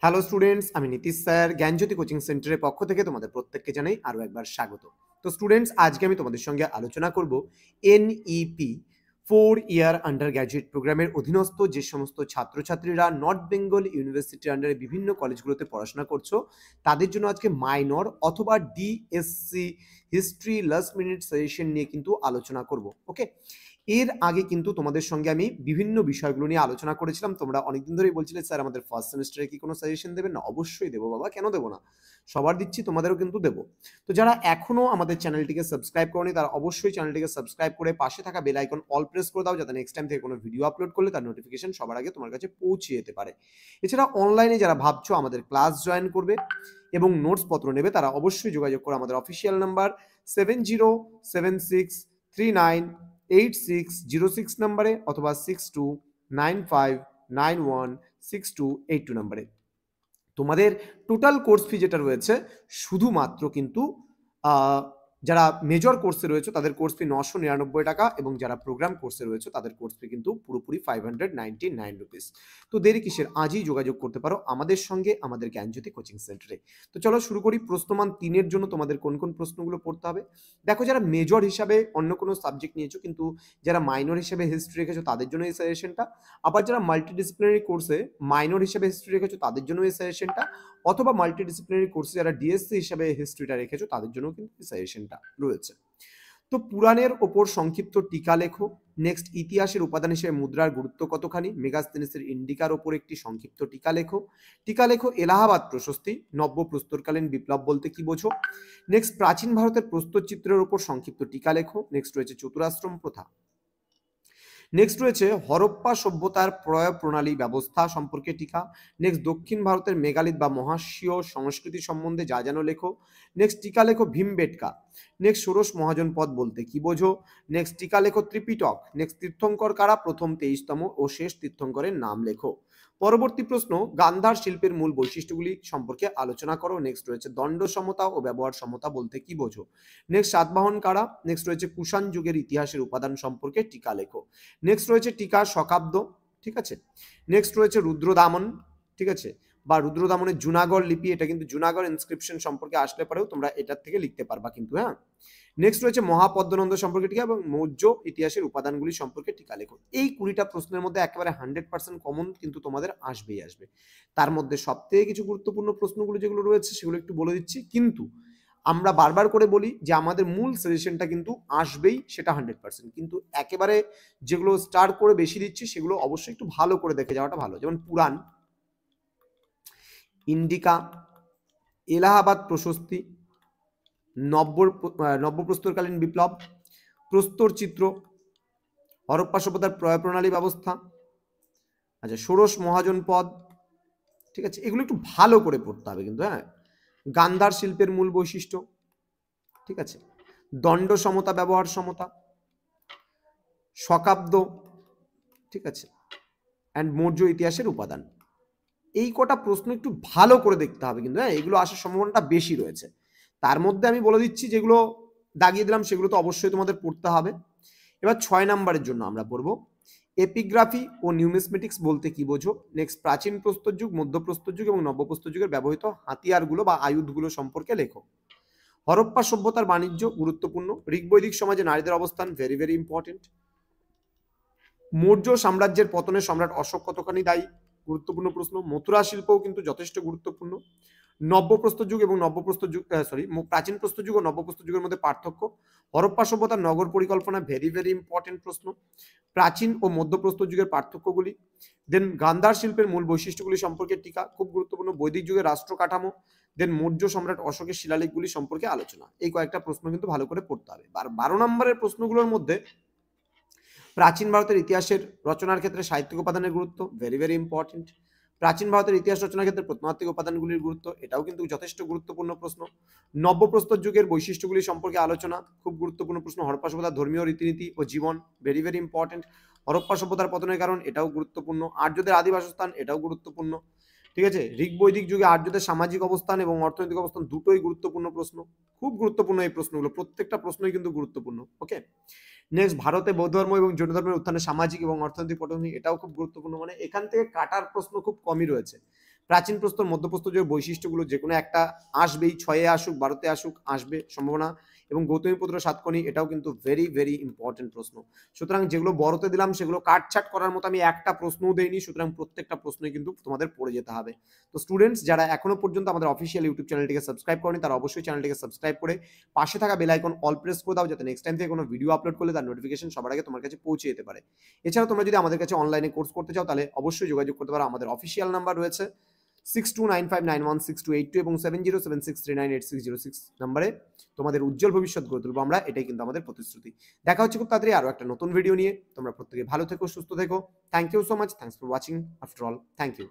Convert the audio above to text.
Hello students, আমি Nitish sir জ্ঞানজ্যোতি coaching সেন্টারের পক্ষ থেকে তোমাদের প্রত্যেককে জানাই আরও একবার স্বাগত। তো স্টুডেন্টস, আজকে আমি তোমাদের সঙ্গে আলোচনা করব এনইপি 4 ইয়ার আন্ডার গ্র্যাজুয়েট প্রোগ্রামের অধীনস্থ যে সমস্ত ছাত্রছাত্রীরা নর্থ বেঙ্গল ইউনিভার্সিটির আন্ডারে বিভিন্ন কলেজগুলোতে পড়াশোনা করছো তাদের জন্য আজকে মাইনর অথবা DSC history last minute suggestion নিয়ে কিন্তু আলোচনা করব। ওকে, এর আগে কিন্তু তোমাদের সঙ্গে আমি বিভিন্ন বিষয়গুলো নিয়ে আলোচনা করেছিলাম। তোমরা অনেকদিন ধরেই বলছিলে স্যার আমাদের ফার্স্ট সেমিস্টারে কি কোনো সাজেশন দেবেন না? অবশ্যই দেবো বাবা, কেন দেবো না, সবার দিচ্ছি, তোমাদেরও কিন্তু দেবো। তো যারা এখনো আমাদের চ্যানেলটিকে সাবস্ক্রাইব করনি তারা অবশ্যই চ্যানেলটিকে সাবস্ক্রাইব করে পাশে থাকা বেল আইকন অল প্রেস করে দাও, যাতে নেক্সট টাইম থেকে কোনো ভিডিও আপলোড করলে তার নোটিফিকেশন সবার আগে তোমার কাছে পৌঁছে যেতে পারে। এছাড়া অনলাইনে যারা ভাবছো আমাদের ক্লাস জয়েন করবে এবং নোটস পত্র নেবে তারা অবশ্যই যোগাযোগ করো আমাদের অফিসিয়াল নাম্বার 7076398606 নম্বরে অথবা 6295916282 নম্বরে। তোমাদের টোটাল কোর্স ফি যেটা রয়েছে শুধুমাত্র কিন্তু যারা মেজর কোর্সে রয়েছে তাদের কোর্স ফি 999 টাকা এবং যারা প্রোগ্রাম কোর্সে রয়েছে তাদের কোর্স ফি কিন্তু পুরোপুরি 599 রুপিস। তো দেরি কিসের, আজই যোগাযোগ করতে পারো আমাদের সঙ্গে আমাদের জ্ঞানজ্যোতি কোচিং সেন্টারে। তো চলো শুরু করি। প্রশ্নমান 3-এর জন্য তোমাদের কোন কোন প্রশ্নগুলো পড়তে হবে দেখো। যারা মেজর হিসাবে অন্য কোনো সাবজেক্ট নিয়েছো কিন্তু যারা মাইনর হিসেবে হিস্ট্রি রেখেছো তাদের জন্য এই সাজেশনটা, আবার যারা মাল্টিডিসিপ্লিনারি কোর্সে মাইনর হিসেবে হিস্ট্রি রেখেছো তাদের জন্য এই সাজেশনটা, অথবা মাল্টিডিসিপ্লিনারি কোর্সে যারা ডিএসসি হিসেবে হিস্ট্রিটা রেখেছো তাদের জন্য কিন্তু এই সাজেশনটা রয়েছে। তো পুরাণের ওপর সংক্ষিপ্ত টিকা লেখো। নেক্সট, ইতিহাসের উপাদান হিসেবে মুদ্রার গুরুত্ব কতখানি? মেগাস্তেনিসের ইন্ডিকার ওপর একটি সংক্ষিপ্ত টিকা লেখো। টিকা লেখো এলাহাবাদ প্রশস্তি, নব্য প্রস্তরকালীন বিপ্লব বলতে কি বোঝো? নেক্সট, প্রাচীন ভারতের প্রস্তরচিত্রের ওপর সংক্ষিপ্ত টিকা লেখো। নেক্সট রয়েছে চতুরাশ্রম প্রথা। নেক্সট রয়েছে হরপ্পা সভ্যতার প্রয়োগ প্রণালী ব্যবস্থা সম্পর্কে টিকা। নেক্সট, দক্ষিণ ভারতের মেগালিথ বা মহাশীয় সংস্কৃতি সম্বন্ধে যা যেন লেখো। নেক্সট, টিকা লেখো ভীমবেটকা। নেক্সট, ষোড়শ মহাজন পদ বলতে কি বোঝো? নেক্সট, টিকা লেখো ত্রিপিটক। নেক্সট, তীর্থঙ্কর কারা? প্রথম 23তম ও শেষ তীর্থঙ্করের নাম লেখো। পরবর্তী প্রশ্ন, গান্ধার শিল্পের মূল বৈশিষ্ট্যগুলি সম্পর্কে আলোচনা করো। নেক্সট রয়েছে দণ্ড সমতা ও ব্যবহার সমতা বলতে কি বোঝো? নেক্সট, সাতবাহন কারা? নেক্সট রয়েছে কুষাণ যুগের ইতিহাসের উপাদান সম্পর্কে টিকা লেখো। নেক্সট রয়েছে টিকা শকাব্দ, ঠিক আছে। নেক্সট রয়েছে রুদ্রদামন, ঠিক আছে, বা রুদ্রদামনের জুনাগড় লিপি, এটা কিন্তু জুনাগড় ইনস্ক্রিপশন সম্পর্কে আসলে পরেও তোমরা এটার থেকে লিখতে পারবা কিন্তু, হ্যাঁ। নেক্সট রয়েছে মহাপদ্মনন্দ সম্পর্কে টিকা এবং মৌর্য ইতিহাসের উপাদানগুলি সম্পর্কে টিকা লেখো। এই 20টা প্রশ্নের মধ্যে একেবারে 100% কমন কিন্তু তোমাদের আসবেই আসবে। তার মধ্যে সবথেকে কিছু গুরুত্বপূর্ণ প্রশ্নগুলো যেগুলো রয়েছে সেগুলো একটু বলে দিচ্ছি, কিন্তু আমরা বারবার করে বলি যে আমাদের মূল সাজেশনটা কিন্তু আসবেই, সেটা 100%, কিন্তু একেবারে যেগুলো স্টার করে বেশি দিচ্ছি সেগুলো অবশ্যই একটু ভালো করে দেখে যাওয়াটা ভালো। যেমন পুরাণ, ইন্ডিকা, এলাহাবাদ প্রশস্তি, নব্যপ্রস্তরকালীন বিপ্লব, প্রস্তর চিত্র, হরপ্পা সভ্যতার প্রয়োগ প্রণালী ব্যবস্থা, আচ্ছা ষোড়শ মহাজন পদ, ঠিক আছে, এগুলো একটু ভালো করে পড়তে হবে কিন্তু, হ্যাঁ। গান্ধার শিল্পের মূল বৈশিষ্ট্য, ঠিক আছে, দণ্ড সমতা ব্যবহার সমতা, শকাব্দ, ঠিক আছে, অ্যান্ড মৌর্য ইতিহাসের উপাদান। এই কটা প্রশ্ন একটু ভালো করে দেখতে হবে কিন্তু, হ্যাঁ, এগুলো আসার সম্ভাবনাটা বেশি রয়েছে। তার মধ্যে আমি বলে দিচ্ছি যেগুলো দাগিয়ে দিলাম সেগুলো তো অবশ্যই তোমাদের পড়তে হবে। এবার 6 নম্বরের জন্য আমরা পড়ব এপিগ্রাফি ও নিউমিসমেটিক্স বলতে কি বোঝো। নেক্সট, প্রাচীন প্রস্তর যুগ, মধ্যপ্রস্তর যুগ এবং নব্যপ্রস্তর যুগের ব্যবহৃত হাতিয়ারগুলো বা আয়ুধগুলো সম্পর্কে লেখো। হরপ্পা সভ্যতার বাণিজ্য গুরুত্বপূর্ণ। ঋগ্বৈদিক সমাজে নারীদের অবস্থান ভেরি ভেরি ইম্পর্টেন্ট। মৌর্য সাম্রাজ্যের পতনে সম্রাট অশোক কতখানি দায়ী? গুরুত্বপূর্ণ প্রশ্ন। মথুরা শিল্পও কিন্তু যথেষ্ট গুরুত্বপূর্ণ। নব্যপ্রস্তর যুগ এবং নব্যপ্রস্তর যুগ, প্রাচীন প্রস্তর যুগ ও নব্যপ্রস্তর যুগের মধ্যে পার্থক্য। হরপ্পা সভ্যতার নগর পরিকল্পনা ভেরি ভেরি ইম্পর্টেন্ট প্রশ্ন। প্রাচীন ও মধ্যপ্রস্তর যুগের পার্থক্যগুলি। দেন গান্ধার শিল্পের মূল বৈশিষ্ট্যগুলি সম্পর্কে টিকা, খুব গুরুত্বপূর্ণ। বৈদিক যুগের রাষ্ট্র কাঠামো। দেন মৌর্য সম্রাট অশোকের শিলালেখগুলি সম্পর্কে আলোচনা। এই কয়েকটা প্রশ্ন কিন্তু ভালো করে পড়তে হবে। 12 নম্বরের প্রশ্নগুলোর মধ্যে প্রাচীন ভারতের ইতিহাসের রচনার ক্ষেত্রে সাহিত্যিক উপাদানের গুরুত্ব ভেরি ভেরি ইম্পর্টেন্ট। প্রাচীন ভারতের ইতিহাস রচনার ক্ষেত্রে প্রত্নতাত্ত্বিক উপাদানগুলির গুরুত্ব, এটাও কিন্তু যথেষ্ট গুরুত্বপূর্ণ প্রশ্ন। নব্যপ্রস্তর যুগের বৈশিষ্ট্যগুলি সম্পর্কে আলোচনা, খুব গুরুত্বপূর্ণ প্রশ্ন। হরপ্পা সভ্যতার ধর্মীয় রীতিনীতি ও জীবন ভেরি ভেরি ইম্পর্টেন্ট। হরপ্পা সভ্যতার পতনের কারণ, এটাও গুরুত্বপূর্ণ। আর্যদের আদি বাসস্থান, এটাও গুরুত্বপূর্ণ, ঠিক আছে। ঋগ বৈদিক যুগে আর্যদের সামাজিক অবস্থান এবং অর্থনৈতিক অবস্থান দুটোই গুরুত্বপূর্ণ প্রশ্ন, খুব গুরুত্বপূর্ণ এই প্রশ্নগুলো, প্রত্যেকটা প্রশ্নই কিন্তু গুরুত্বপূর্ণ। ওকে, নেক্সট, ভারতে বৌদ্ধ ধর্ম এবং জৈন ধর্মের উত্থানে সামাজিক এবং অর্থনৈতিক পটভূমি, এটাও খুব গুরুত্বপূর্ণ। মানে এখান থেকে কাটার প্রশ্ন খুব কমই রয়েছে। প্রাচীন প্রস্তর মধ্যপ্রস্তর যে বৈশিষ্ট্যগুলো যে কোনো একটা আসবেই, 6-এ আসুক 12-তে আসুক আসবে সম্ভাবনা, এবং গৌতমীপুত্র সাতকর্ণী এটাও কিন্তু ভেরি ভেরি ইম্পর্টেন্ট প্রশ্ন। সুতরাং যেগুলো বড়তে দিলাম সেগুলো কাটছাট করার মতো আমি একটা প্রশ্নও দেইনি, সুতরাং প্রত্যেকটা প্রশ্নই কিন্তু তোমাদের পড়ে যেতে হবে। তো স্টুডেন্টস যারা এখনো পর্যন্ত আমাদের অফিসিয়াল ইউটিউব চ্যানেলটিকে সাবস্ক্রাইব করেনি তারা অবশ্যই চ্যানেলটিকে সাবস্ক্রাইব করে পাশে থাকা বেল আইকন অল প্রেস করে দাও, যাতে নেক্সট টাইম থেকে কোনো ভিডিও আপলোড করলে তার নোটিফিকেশন সবার আগে তোমার কাছে পৌঁছে যেতে পারে। এছাড়াও তোমরা যদি আমাদের কাছে অনলাইনে কোর্স করতে চাও তাহলে অবশ্যই যোগাযোগ করতে পারো। আমাদের অফিসিয়াল নাম্বার রয়েছে 6295916282 এবং 7076398606 নম্বরে। তোমাদের উজ্জ্বল ভবিষ্যৎ গড়ে তুলবো আমরা, এটাই কিন্তু আমাদের প্রতিশ্রুতি। দেখা হচ্ছে খুব তাড়াতাড়ি আরো একটা নতুন ভিডিও নিয়ে। তোমরা প্রত্যেকে ভালো থেকো, সুস্থ থেকো। Thank you so much, thanks for watching after all, thank you.